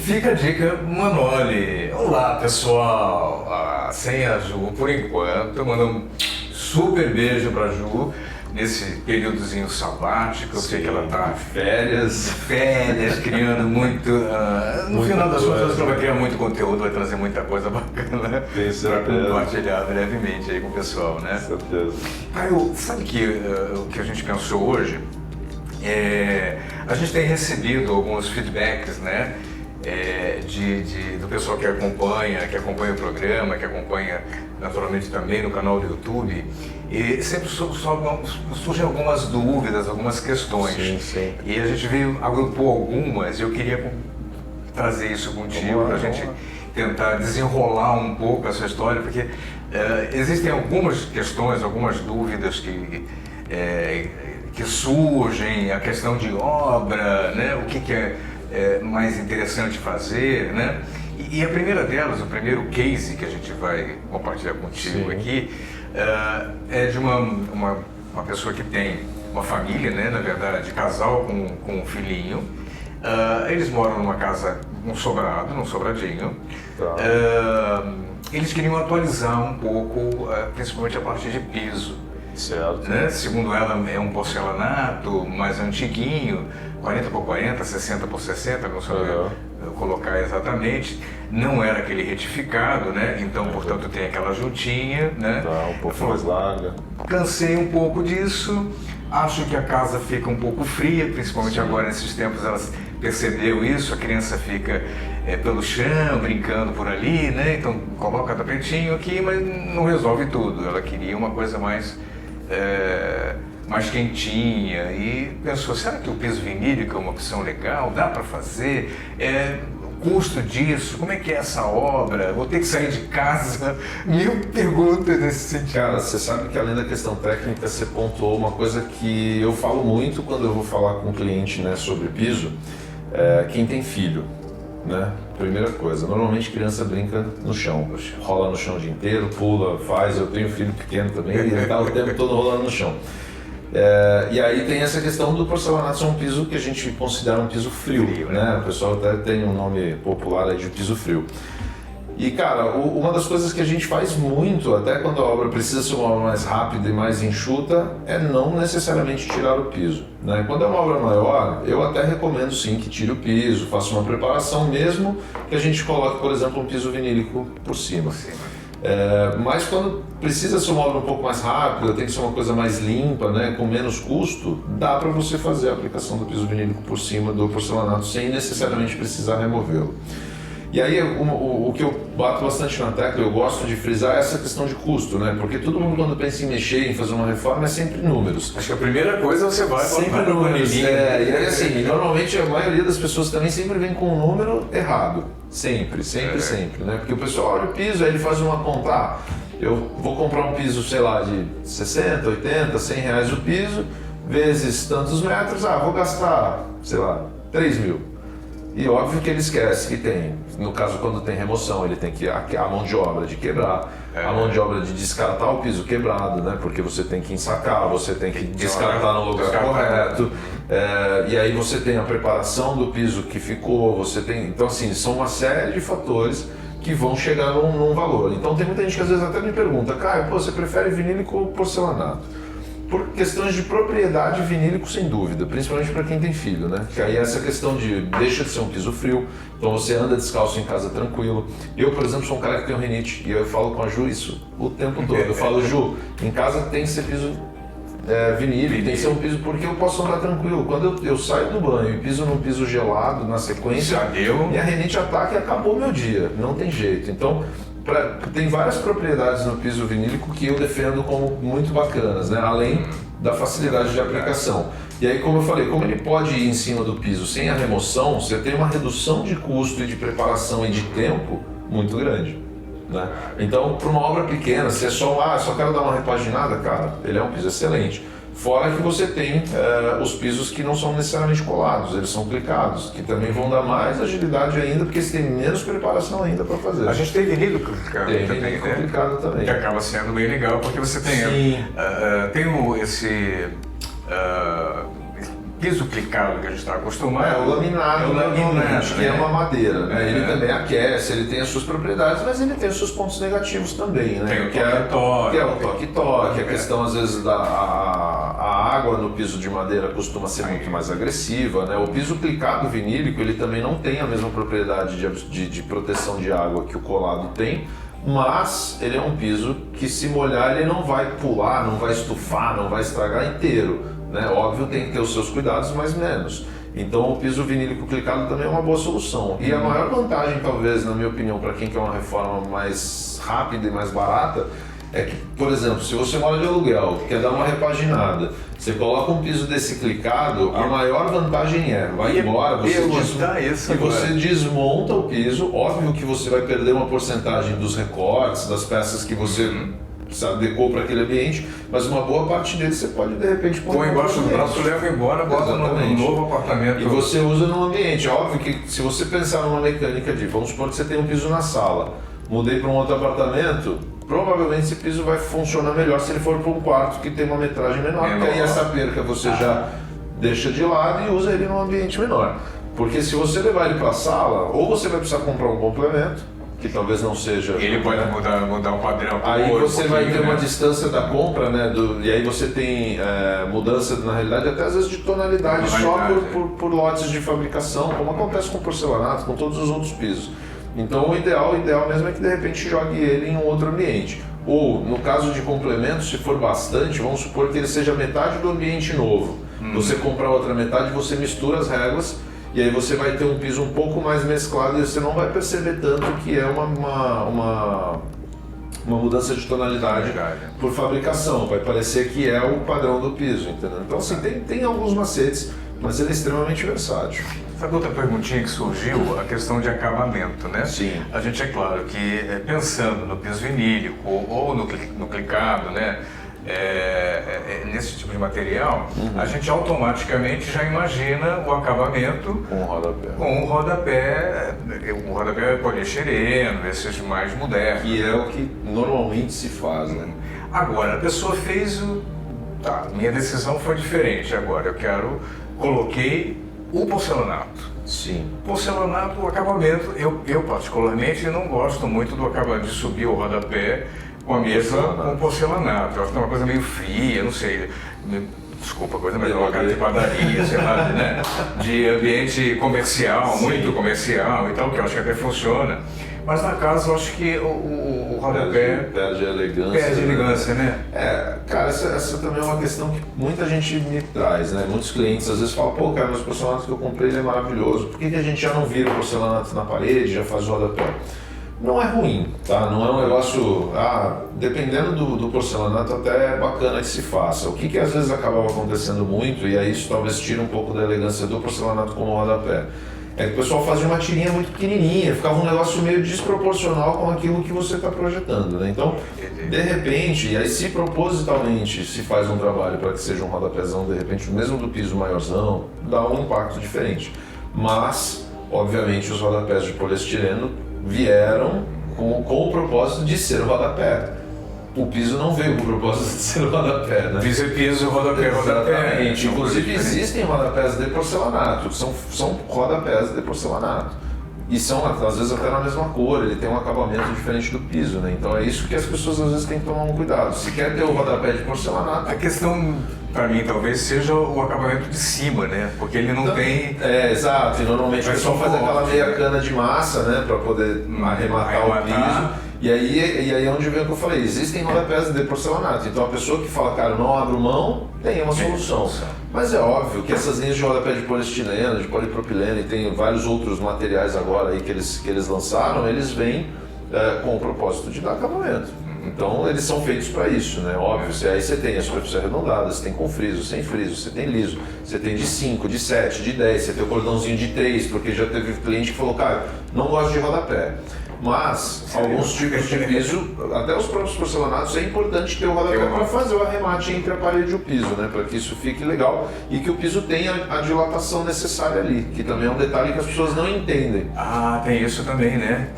fica a dica Manoli. Olá, pessoal. Sem a Ju, por enquanto, mando um super beijo pra Ju. Nesse períodozinho sabático, eu sei que ela tá férias, criando muito. No final das contas, ela vai criar muito conteúdo, vai trazer muita coisa bacana para compartilhar brevemente aí com o pessoal, né? Com certeza. Caio, sabe o que a gente pensou hoje? A gente tem recebido alguns feedbacks, né? Do pessoal que acompanha o programa, que acompanha naturalmente também no canal do YouTube, e sempre surgem algumas dúvidas, algumas questões. Sim. E a gente agrupou algumas, e eu queria trazer isso contigo para a gente tentar desenrolar um pouco essa história, porque existem algumas questões, algumas dúvidas que surgem, a questão de obra, né? O que é mais interessante fazer, né? E a primeira delas, o primeiro case que a gente vai compartilhar contigo aqui, é de uma pessoa que tem uma família, né? Na verdade, casal com um filhinho. Eles moram numa casa, num sobradinho. Eles queriam atualizar um pouco, principalmente a parte de piso. Certo. Né? Segundo ela, é um porcelanato mais antiguinho, 40 por 40, 60 por 60, não sei colocar exatamente. Não era aquele retificado, né? Então, portanto, tem aquela juntinha, né? Um pouco mais larga. Cansei um pouco disso, acho que a casa fica um pouco fria, principalmente agora nesses tempos ela percebeu isso, a criança fica pelo chão, brincando por ali, né? Então, coloca tapetinho aqui, mas não resolve tudo. Ela queria uma coisa mais quentinha e pensou, será que o piso vinílico é uma opção legal? Dá para fazer? O custo disso? Como é que é essa obra? Vou ter que sair de casa? Mil perguntas nesse sentido. Cara, você sabe que além da questão técnica, você pontuou uma coisa que eu falo muito quando eu vou falar com um cliente, né, sobre piso, quem tem filho. Né? Primeira coisa, normalmente criança brinca no chão, rola no chão o dia inteiro, pula, faz. Eu tenho filho pequeno também e ele tá o tempo todo rolando no chão. E aí tem essa questão do porcelanato ser um piso que a gente considera um piso frio, né? O pessoal até tem um nome popular aí de piso frio. E cara, uma das coisas que a gente faz muito, até quando a obra precisa ser uma obra mais rápida e mais enxuta, é não necessariamente tirar o piso, né? Quando é uma obra maior, eu até recomendo sim que tire o piso, faça uma preparação, mesmo que a gente coloque, por exemplo, um piso vinílico por cima. Mas quando precisa ser uma obra um pouco mais rápida, tem que ser uma coisa mais limpa, né, com menos custo, dá para você fazer a aplicação do piso vinílico por cima do porcelanato sem necessariamente precisar removê-lo. E aí o que eu bato bastante na tecla, eu gosto de frisar é essa questão de custo, né? Porque todo mundo quando pensa em mexer, em fazer uma reforma, é sempre números. Acho que a primeira coisa você vai sempre números. E aí assim, normalmente a maioria das pessoas também sempre vem com um número errado. Sempre, né? Porque o pessoal olha o piso, aí ele faz uma conta, eu vou comprar um piso, sei lá, de 60, 80, 100 reais o piso, vezes tantos metros, vou gastar, sei lá, 3 mil. E óbvio que ele esquece que tem, no caso quando tem remoção, ele tem que a mão de obra de quebrar, a mão de obra de descartar o piso quebrado, né? Porque você tem que ensacar, você tem que descartar no lugar correto, e aí você tem a preparação do piso que ficou, você tem, então assim, são uma série de fatores que vão chegar num valor. Então tem muita gente que às vezes até me pergunta, Caio, você prefere vinílico ou porcelanato? Por questões de propriedade, vinílico sem dúvida, principalmente para quem tem filho, né? Que aí essa questão de deixa de ser um piso frio, então você anda descalço em casa tranquilo. Eu, por exemplo, sou um cara que tem rinite e eu falo com a Ju isso o tempo todo. Eu falo, Ju, em casa tem que ser piso vinílico, tem que ser um piso porque eu posso andar tranquilo. Quando eu saio do banho e piso num piso gelado na sequência, minha rinite ataca e acabou meu dia, não tem jeito. Então, tem várias propriedades no piso vinílico que eu defendo como muito bacanas, né? Além da facilidade de aplicação. E aí, como eu falei, como ele pode ir em cima do piso sem a remoção, você tem uma redução de custo e de preparação e de tempo muito grande, né? Então, para uma obra pequena, se é só quero dar uma repaginada, cara, ele é um piso excelente. Fora que você tem os pisos que não são necessariamente colados, eles são clicados, que também vão dar mais agilidade ainda, porque você tem menos preparação ainda para fazer. A gente tem vinílico complicado também, né? Complicado também. Que acaba sendo bem legal, porque você tem, piso clicado que a gente está acostumado. O laminado, normalmente, que é uma madeira, né? Ele também aquece, ele tem as suas propriedades, mas ele tem os seus pontos negativos também, né? Tem o que é o toque-toque, a questão às vezes a água no piso de madeira costuma ser muito mais agressiva, né? O piso clicado vinílico, ele também não tem a mesma propriedade de proteção de água que o colado tem, mas ele é um piso que, se molhar, ele não vai pular, não vai estufar, não vai estragar inteiro, né? Óbvio, tem que ter os seus cuidados, mas menos. Então o piso vinílico clicado também é uma boa solução. E a maior vantagem, talvez, na minha opinião, para quem quer uma reforma mais rápida e mais barata, é que, por exemplo, se você mora de aluguel, quer dar uma repaginada, você coloca um piso desse clicado, a maior vantagem vai embora, você desmonta o piso. Óbvio que você vai perder uma porcentagem dos recortes, das peças que você adequou para aquele ambiente, mas uma boa parte dele você pode, de repente, põe embaixo do braço, leva embora, bota num novo apartamento. E você usa no ambiente. Óbvio que, se você pensar numa mecânica vamos supor que você tem um piso na sala, mudei para um outro apartamento, provavelmente esse piso vai funcionar melhor se ele for para um quarto que tem uma metragem menor, porque aí essa perca você já deixa de lado e usa ele num ambiente menor. Porque se você levar ele para a sala, ou você vai precisar comprar um complemento, que talvez não seja... Ele pode mudar o padrão. Aí você vai ter uma distância da compra, né? E aí você tem mudança, na realidade, até às vezes de tonalidade só por lotes de fabricação, como acontece com porcelanato, com todos os outros pisos. Então o ideal mesmo é que, de repente, jogue ele em um outro ambiente. Ou, no caso de complemento, se for bastante, vamos supor que ele seja metade do ambiente novo. Você comprar outra metade, você mistura as réguas, e aí você vai ter um piso um pouco mais mesclado e você não vai perceber tanto que é uma mudança de tonalidade por fabricação. Vai parecer que é o padrão do piso, entendeu? Então, assim, tem alguns macetes, mas ele é extremamente versátil. Sabe outra perguntinha que surgiu? A questão de acabamento, né? Sim. A gente, é claro, que pensando no piso vinílico ou no clicado, né? Nesse tipo de material, a gente automaticamente já imagina o acabamento com um rodapé poliestireno, esses mais modernos. Que é o que normalmente se faz, né? Agora, a pessoa fez minha decisão foi diferente agora. Coloquei o porcelanato. Sim. Porcelanato, o acabamento, eu particularmente não gosto muito do acabamento de subir o rodapé com a mesa com porcelanato. Eu acho que é uma coisa meio fria, não sei. Desculpa a coisa, mas é uma cara de padaria, sei lá, né? De ambiente comercial, muito comercial e tal, que eu acho que até funciona. Mas na casa eu acho que o rodapé perde a elegância. Perde a elegância, né? Cara, essa também é uma questão que muita gente me traz, né? Muitos clientes às vezes falam, pô, cara, meus porcelanatos que eu comprei, ele é maravilhoso. Por que a gente já não vira o porcelanato na parede, já faz o rodapé? Não é ruim, tá? Não é um negócio... dependendo do porcelanato, até é bacana que se faça. O que às vezes acabava acontecendo muito, e aí isso talvez tira um pouco da elegância do porcelanato como rodapé, é que o pessoal fazia uma tirinha muito pequenininha, ficava um negócio meio desproporcional com aquilo que você está projetando, né? Então, de repente, e aí se propositalmente se faz um trabalho para que seja um rodapézão, de repente, mesmo do piso maiorzão, dá um impacto diferente. Mas, obviamente, os rodapés de poliestireno vieram com o propósito de ser rodapé. O piso não veio com o propósito de ser rodapé, né? Piso, rodapé, rodapé. Inclusive existem rodapés de porcelanato, são rodapés de porcelanato. E são, às vezes, até na mesma cor, ele tem um acabamento diferente do piso, né? Então é isso que as pessoas às vezes têm que tomar um cuidado. Se quer ter o rodapé de porcelanato... A questão, para mim, talvez seja o acabamento de cima, né? Porque ele não tem... Exato. E normalmente o pessoal faz aquela meia cana de massa, né? Para poder arrematar o piso. E aí é onde vem o que eu falei, existem rodapés de porcelanato, então a pessoa que fala, cara, não abro mão, tem uma solução. Mas é óbvio que essas linhas de rodapé de poliestireno, de polipropileno, e tem vários outros materiais agora aí que eles lançaram, eles vêm com o propósito de dar acabamento. Então eles são feitos para isso, né? Óbvio, aí você tem a superfície arredondada, você tem com friso, sem friso, você tem liso, você tem de 5, de 7, de 10, você tem o cordãozinho de 3, porque já teve cliente que falou, cara, não gosto de rodapé. Mas, alguns tipos de piso, até os próprios porcelanatos, é importante ter o rodapé para fazer o arremate entre a parede e o piso, né? Para que isso fique legal e que o piso tenha a dilatação necessária ali, que também é um detalhe que as pessoas não entendem. Tem isso também, né?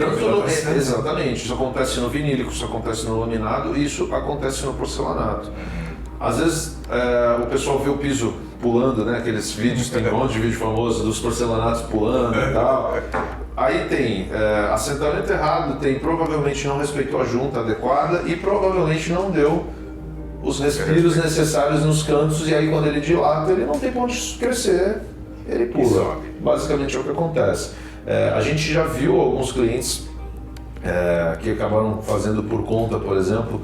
Exatamente, isso acontece no vinílico, isso acontece no laminado e isso acontece no porcelanato. Às vezes o pessoal vê o piso pulando, né? Aqueles vídeos, tem um monte de vídeo famoso dos porcelanatos pulando e tal. Aí tem assentamento errado, tem provavelmente não respeitou a junta adequada e provavelmente não deu os respiros necessários nos cantos, e aí quando ele dilata, ele não tem pra onde crescer, ele pula. Basicamente é o que acontece. A gente já viu alguns clientes que acabaram fazendo por conta, por exemplo,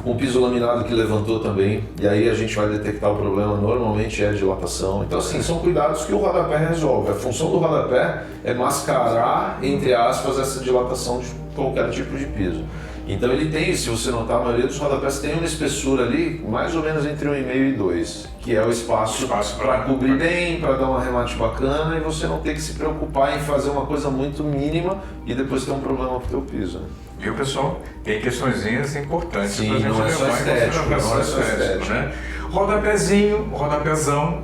com piso laminado que levantou também, e aí a gente vai detectar o problema, normalmente é dilatação. Então assim, são cuidados que o rodapé resolve. A função do rodapé é mascarar, entre aspas, essa dilatação de qualquer tipo de piso. Então ele tem, se você notar, a maioria dos rodapés tem uma espessura ali, mais ou menos entre 1,5 e 2, que é o espaço para cobrir bem, para dar um arremate bacana e você não ter que se preocupar em fazer uma coisa muito mínima e depois ter um problema com o teu piso. Viu, pessoal? Tem questõezinhas importantes para a gente não é só estético, não é só estético, né? Rodapézinho, rodapézão,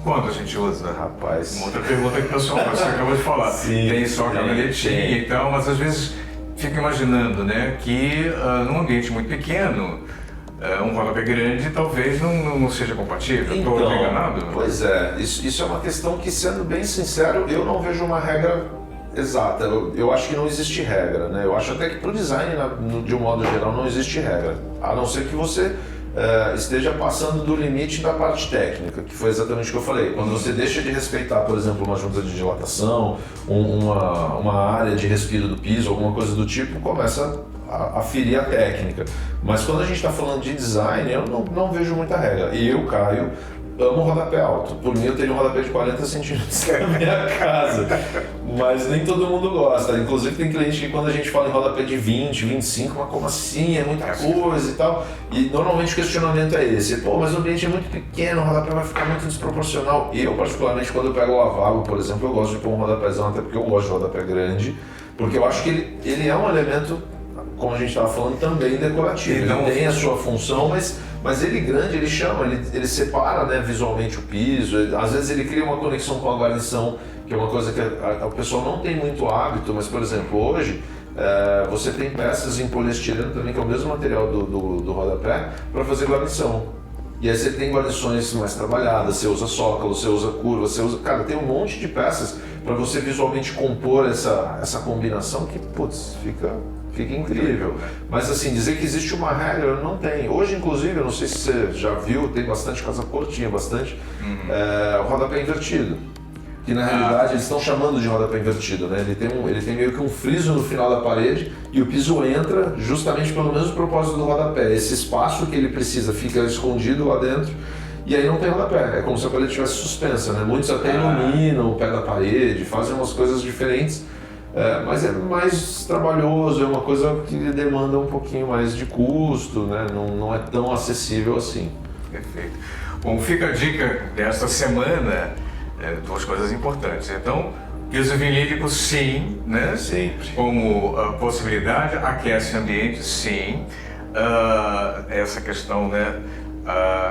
quando a gente usa? Rapaz. Uma outra pergunta que o pessoal você acabou de falar. Sim, tem só a caminhonetinha e tal, mas às vezes fico imaginando, né, que num ambiente muito pequeno, um rodapé grande talvez não seja compatível. Estou enganado? Pois é, isso é uma questão que, sendo bem sincero, eu não vejo uma regra exata. Eu acho que não existe regra, né? Eu acho até que para o design, de um modo geral, não existe regra. A não ser que você esteja passando do limite da parte técnica, que foi exatamente o que eu falei. Quando você deixa de respeitar, por exemplo, uma junta de dilatação, uma área de respiro do piso, alguma coisa do tipo, começa a ferir a técnica. Mas quando a gente está falando de design, eu não vejo muita regra. E eu, Caio, amo rodapé alto. Por mim, eu teria um rodapé de 40 centímetros na minha casa. Mas nem todo mundo gosta. Inclusive, tem cliente que, quando a gente fala em rodapé de 20, 25, mas como assim? É muita coisa e tal. E normalmente o questionamento é esse. Pô, mas o ambiente é muito pequeno, o rodapé vai ficar muito desproporcional. Eu, particularmente, quando eu pego o lavabo, por exemplo, eu gosto de pôr um rodapézão, até porque eu gosto de rodapé grande. Porque eu acho que ele é um elemento, como a gente estava falando, também decorativo. Ele tem a sua função, mas ele grande, ele chama, ele separa, né, visualmente o piso. Às vezes ele cria uma conexão com a guarnição, que é uma coisa que o pessoal não tem muito hábito, mas, por exemplo, hoje você tem peças em poliestireno também, que é o mesmo material do rodapé, para fazer guarnição. E aí você tem guarnições mais trabalhadas, você usa zócalo, você usa curva, você usa... Cara, tem um monte de peças para você visualmente compor essa combinação que, putz, fica incrível. Mas assim, dizer que existe uma regra, não tem. Hoje, inclusive, eu não sei se você já viu, tem bastante casa curtinha, bastante, o rodapé invertido. Que na realidade eles estão chamando de rodapé invertido, né? Ele tem meio que um friso no final da parede e o piso entra justamente pelo mesmo propósito do rodapé. Esse espaço que ele precisa fica escondido lá dentro e aí não tem rodapé. É como se a parede estivesse suspensa, né? Muitos até iluminam o pé da parede, fazem umas coisas diferentes. Mas é mais trabalhoso, é uma coisa que demanda um pouquinho mais de custo, né? Não é tão acessível assim. Perfeito. Bom, fica a dica desta semana, duas coisas importantes. Então, piso vinílico, sim, né? Sempre. Como possibilidade, aquece o ambiente, sim. Essa questão, né?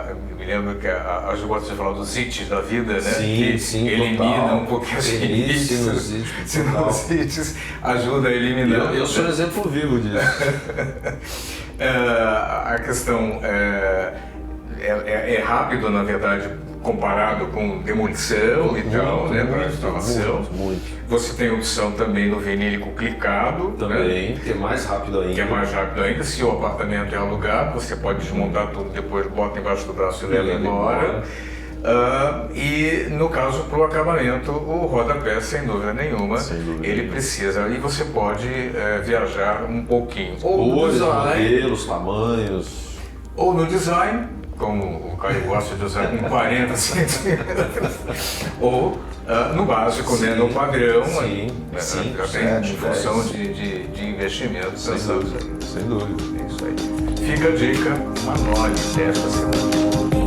Eu me lembro que a Ju gosta de falar dos ites da vida, né? Sim, elimina um pouquinho os sinusites, ajuda a eliminar. Eu sou um exemplo vivo disso. A questão é rápido, na verdade, comparado com demolição e tal, né? Para instalação. Muito. Você tem opção também no vinílico clicado. Também, né? que é mais rápido ainda. Que é mais rápido ainda. Se o apartamento é alugado, você pode desmontar tudo, depois bota embaixo do braço e leva embora. E no caso, para o acabamento, o rodapé, sem dúvida nenhuma, ele precisa. E você pode viajar um pouquinho. Ou no design, modelos, tamanhos. Ou no design, como o Caio gosta de usar, com 40 centímetros. Ou no básico, né, no padrão. Sim, já tem função de investimento. Sem dúvida. É isso aí. Fica a dica, uma nota desta semana.